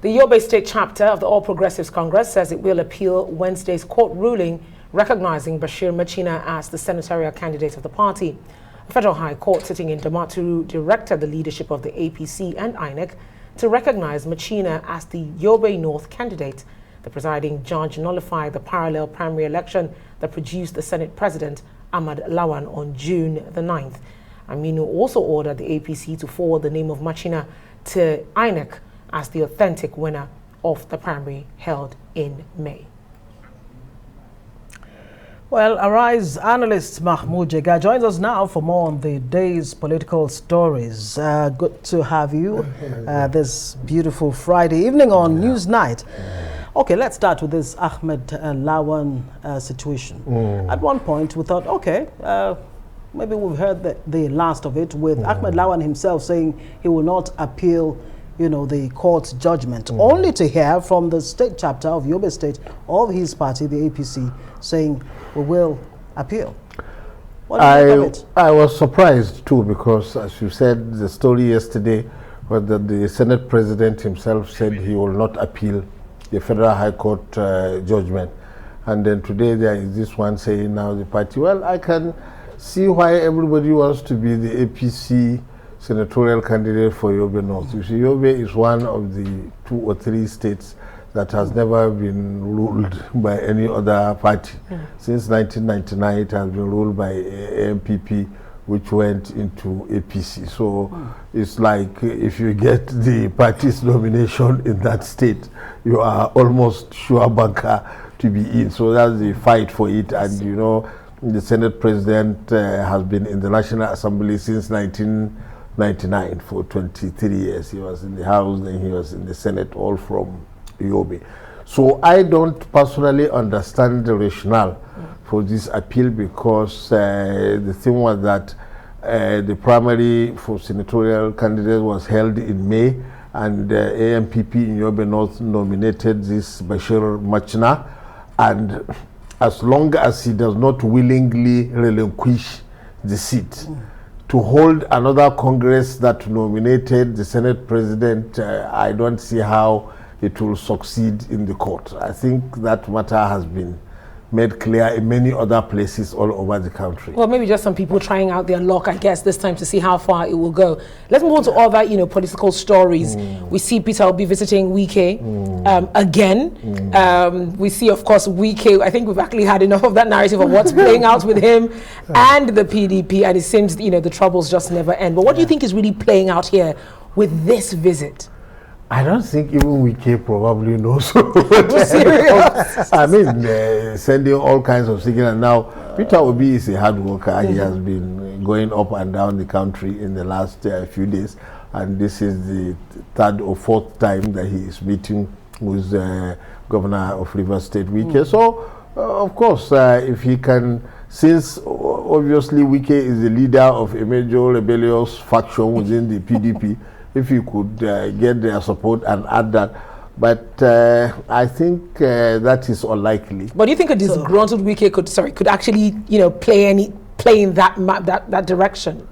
The Yobe State chapter of the All Progressives Congress says it will appeal Wednesday's court ruling recognizing Bashir Machina as the senatorial candidate of the party. The Federal High Court sitting in Damaturu directed the leadership of the APC and INEC to recognize Machina as the Yobe North candidate. The presiding judge nullified the parallel primary election that produced the Senate President Ahmad Lawan on June the 9th. Aminu also ordered the APC to forward the name of Machina to INEC as the authentic winner of the primary held in May. Well, Arise analyst Mahmud Jega joins us now for more on the day's political stories. Good to have you this beautiful Friday evening on News Night. Okay, let's start with this Ahmed Lawan situation. At one point, we thought, okay, maybe we've heard the last of it with Ahmed Lawan himself saying he will not appeal, the court's judgment, only to hear from the state chapter of Yobe State of his party, the APC, saying we will appeal. What do you think of it? I was surprised too, because as you said, the story yesterday was that the Senate President himself said he will not appeal the Federal High Court judgment. And then today there is this one saying now the party, well, I can see why everybody wants to be the APC senatorial candidate for Yobe North. You see, Yobe is one of the 2 or 3 states that has never been ruled by any other party. Since 1999, it has been ruled by MPP, which went into APC. So it's like if you get the party's nomination in that state, you are almost sure banker to be in. So that's the fight for it. And the Senate President has been in the National Assembly since 1999 for 23 years. He was in the House, then he was in the Senate, all from Yobe. So I don't personally understand the rationale for this appeal, because the thing was that the primary for senatorial candidates was held in May, and AMPP in Yobe North nominated this Bashir Machina, and as long as he does not willingly relinquish the seat, to hold another Congress that nominated the Senate President, I don't see how it will succeed in the court. I think that matter has been made clear in many other places all over the country. Well, maybe just some people trying out their luck, I guess, this time to see how far it will go. Let's move on to other, political stories. We see Peter will be visiting Wike again. We see, of course, Wike. I think we've actually had enough of that narrative of what's playing out with him and the PDP, and it seems, the troubles just never end. But what do you think is really playing out here with this visit? I don't think even Wike probably knows. Serious? I mean, sending all kinds of signals. Now, Peter Obi is a hard worker. He has been going up and down the country in the last few days, and this is the 3rd or 4th time that he is meeting with Governor of Rivers State, Wike. So, of course, if he can, since obviously Wike is the leader of a major rebellious faction within the PDP, if you could get their support and add that. But I think that is unlikely. But do you think a disgruntled Wike could actually, play in that direction?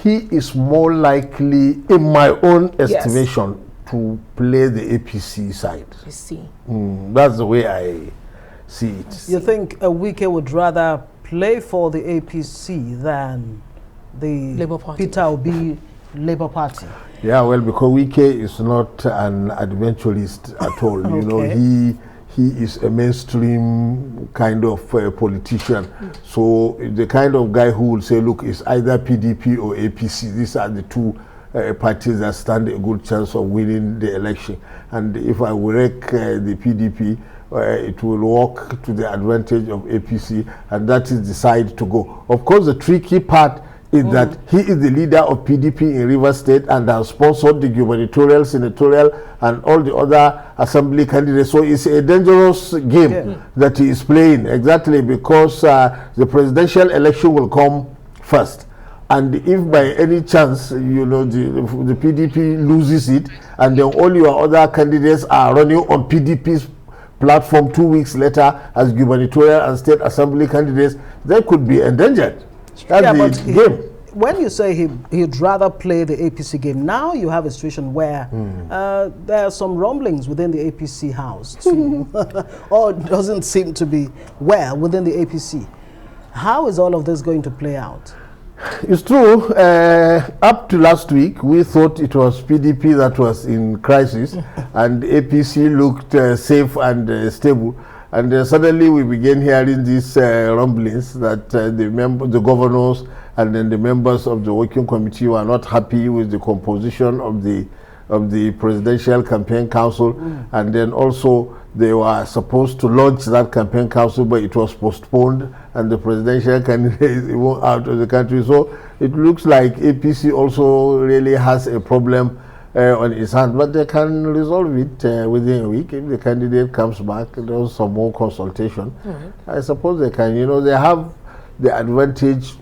He is more likely, in my own estimation, to play the APC side. I see. That's the way I see it. You think Wike would rather play for the APC than the Labour Party. Peter Obi Labour Party? Yeah, well, because Wike is not an adventurist at all. He is a mainstream kind of politician. So the kind of guy who will say, look, it's either PDP or APC. These are the 2 parties that stand a good chance of winning the election. And if I wreck the PDP, it will work to the advantage of APC, and that is the side to go. Of course, the tricky part is that he is the leader of PDP in Rivers State and has sponsored the gubernatorial, senatorial, and all the other assembly candidates. So it's a dangerous game that he is playing, exactly because the presidential election will come first. And if by any chance, the PDP loses it, and then all your other candidates are running on PDP's platform 2 weeks later as gubernatorial and state assembly candidates, they could be endangered. That's the game. when you say he'd rather play the APC game, now you have a situation where there are some rumblings within the APC house too, or it doesn't seem to be well within the APC. How is all of this going to play out? It's true. Up to last week, we thought it was PDP that was in crisis, and APC looked safe and stable. And suddenly we began hearing these rumblings that the governors and then the members of the working committee were not happy with the composition of the presidential campaign council, and then also they were supposed to launch that campaign council, but it was postponed, and the presidential candidate is out of the country. So it looks like APC also really has a problem on its hand, but they can resolve it within a week if the candidate comes back. There's some more consultation. I suppose they can. You know, they have the advantage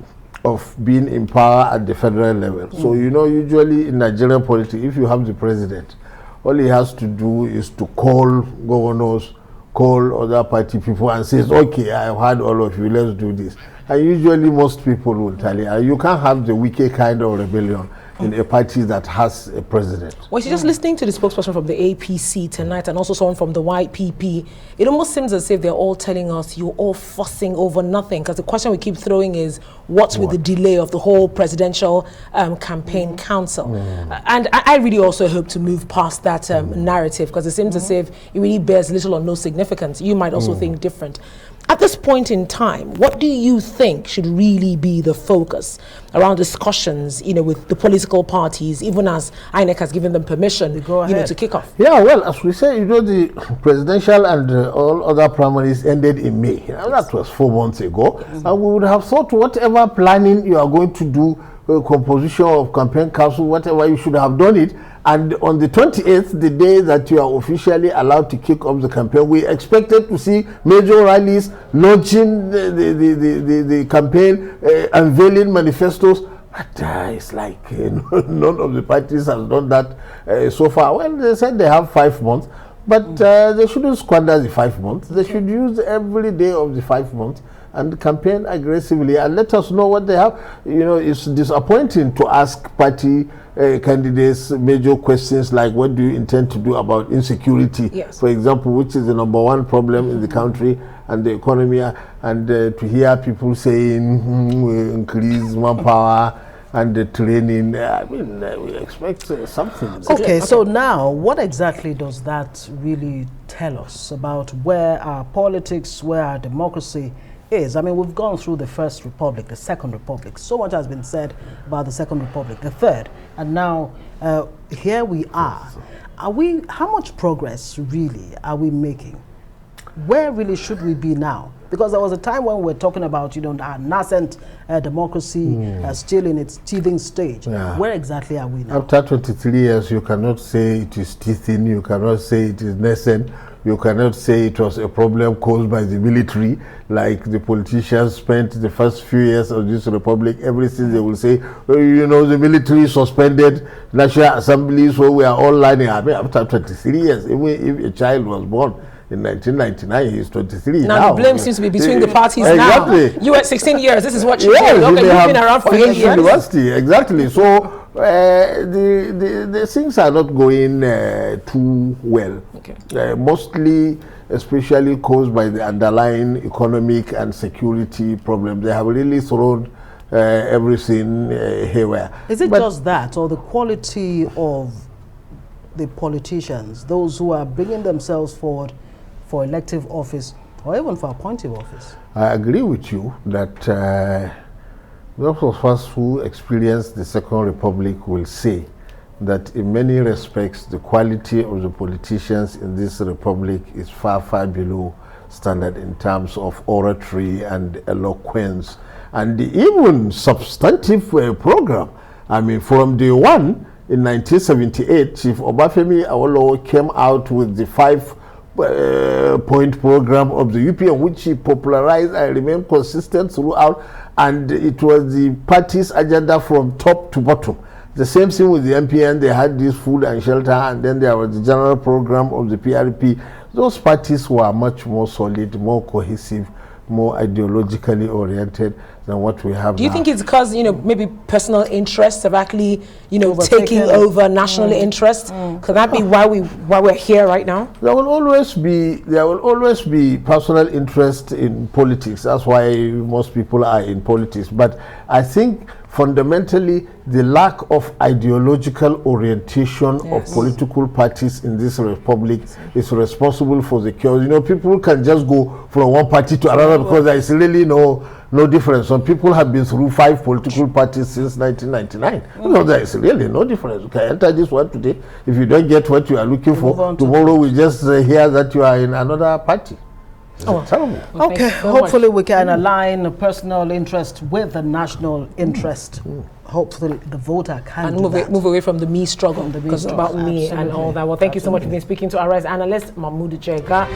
of being in power at the federal level. So you know, usually in Nigerian politics, if you have the president, all he has to do is to call governors, call other party people and says, okay, I've heard all of you, let's do this. And usually most people will tell you, you can't have the Wike kind of rebellion in a party that has a president. Well, just listening to the spokesperson from the APC tonight and also someone from the YPP, it almost seems as if they're all telling us you're all fussing over nothing, because the question we keep throwing is what's with the delay of the whole presidential campaign council? And I really also hope to move past that narrative, because it seems as if it really bears little or no significance. You might also think different. At this point in time, what do you think should really be the focus around discussions, you know, with the political parties, even as INEC has given them permission, you know, to kick off? Yeah, well, as we say, you know, the presidential and all other primaries ended in May. That was 4 months ago. And we would have thought whatever planning you are going to do, composition of campaign council, whatever, you should have done it. And on the 28th, the day that you are officially allowed to kick off the campaign, we expected to see major rallies, launching the campaign, unveiling manifestos. But it's like none of the parties has done that so far. Well, they said they have 5 months, but they shouldn't squander the 5 months. They should use every day of the 5 months and campaign aggressively and let us know what they have. You know, it's disappointing to ask party candidates major questions like what do you intend to do about insecurity, for example, which is the #1 problem in the country and the economy, and to hear people saying we increase manpower and the training. I mean, we expect something. Okay, so now what exactly does that really tell us about where our politics, where our democracy is? I mean, we've gone through the First Republic, the Second Republic. So much has been said about the Second Republic, the Third, and now here we are. How much progress really are we making? Where really should we be now? Because there was a time when we were talking about, you know, our nascent democracy still in its teething stage. Where exactly are we now? After 23 years, you cannot say it is teething, you cannot say it is nascent. You cannot say it was a problem caused by the military, like the politicians spent the first few years of this republic. Everything they will say, oh, you know, the military suspended National Assembly, so we are all lining up. After 23 years, even if a child was born in 1999, he's 23 now. Now the blame seems to be between the parties now. You at 16 years, this is what you did. Okay, you've been around for 8 years. University, exactly. So the things are not going too well. Mostly, especially caused by the underlying economic and security problems. They have really thrown everything haywire. Is it just that, or the quality of the politicians, those who are bringing themselves forward for elective office or even for appointive office? I agree with you that those of us who experienced the Second Republic will say that in many respects the quality of the politicians in this republic is far, far below standard in terms of oratory and eloquence and even substantive program. I mean, from day one in 1978, Chief Obafemi Awolowo came out with the 5-point program of the UPN, which he popularized and remained consistent throughout, and it was the party's agenda from top to bottom. The same thing with the MPN, they had this food and shelter, and then there was the general program of the PRP. Those parties were much more solid, more cohesive, more ideologically oriented than what we have. Do you now. think it's because, you know, maybe personal interests have actually, you know, taking Overtaken. over national interest? Could that be why we're here right now? There will always be personal interest in politics. That's why most people are in politics. But I think fundamentally the lack of ideological orientation of political parties in this republic is responsible for the chaos. You know, people can just go from one party to another because there is really no difference. Some people have been through 5 political parties since 1999. No, there is really no difference. You can enter this one today. If you don't get what you are looking for, tomorrow we just hear that you are in another party. It's terrible. Well, Okay, hopefully we can align personal interest with the national interest. Hopefully the voter can And do that. move away from the me struggle, because it's about me and Absolutely. all that. Well, thank you so much for being speaking to our analyst, Mahmud Jega.